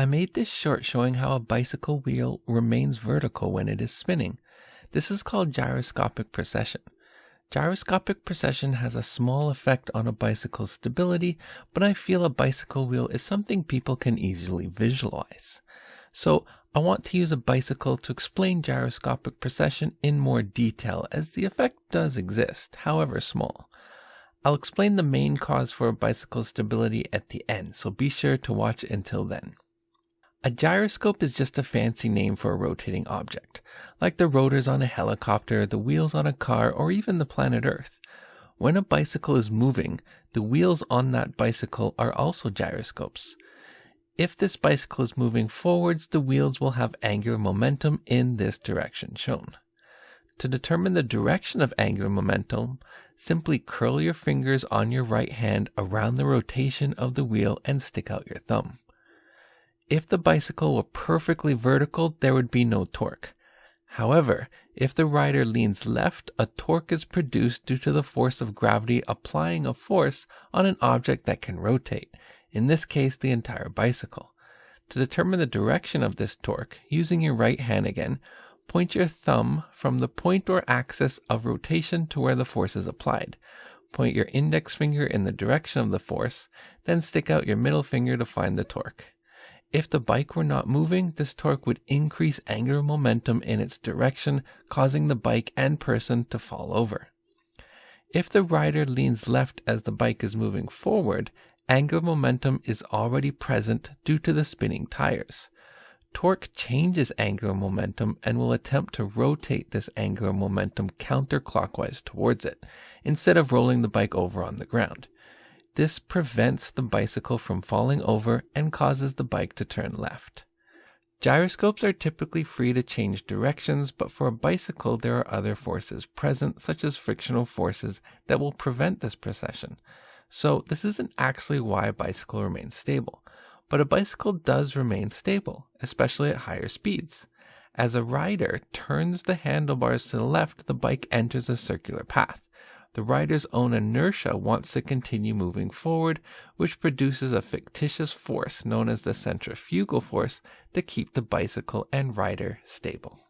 I made this short showing how a bicycle wheel remains vertical when it is spinning. This is called gyroscopic precession. Gyroscopic precession has a small effect on a bicycle's stability, but I feel a bicycle wheel is something people can easily visualize. So I want to use a bicycle to explain gyroscopic precession in more detail, as the effect does exist, however small. I'll explain the main cause for a bicycle's stability at the end, so be sure to watch until then. A gyroscope is just a fancy name for a rotating object, like the rotors on a helicopter, the wheels on a car, or even the planet Earth. When a bicycle is moving, the wheels on that bicycle are also gyroscopes. If this bicycle is moving forwards, the wheels will have angular momentum in this direction shown. To determine the direction of angular momentum, simply curl your fingers on your right hand around the rotation of the wheel and stick out your thumb. If the bicycle were perfectly vertical, there would be no torque. However, if the rider leans left, a torque is produced due to the force of gravity applying a force on an object that can rotate, in this case the entire bicycle. To determine the direction of this torque, using your right hand again, point your thumb from the point or axis of rotation to where the force is applied. Point your index finger in the direction of the force, then stick out your middle finger to find the torque. If the bike were not moving, this torque would increase angular momentum in its direction, causing the bike and person to fall over. If the rider leans left as the bike is moving forward, angular momentum is already present due to the spinning tires. Torque changes angular momentum and will attempt to rotate this angular momentum counterclockwise towards it, instead of rolling the bike over on the ground. This prevents the bicycle from falling over and causes the bike to turn left. Gyroscopes are typically free to change directions, but for a bicycle there are other forces present, such as frictional forces, that will prevent this precession. So this isn't actually why a bicycle remains stable. But a bicycle does remain stable, especially at higher speeds. As a rider turns the handlebars to the left, the bike enters a circular path. The rider's own inertia wants to continue moving forward, which produces a fictitious force known as the centrifugal force to keep the bicycle and rider stable.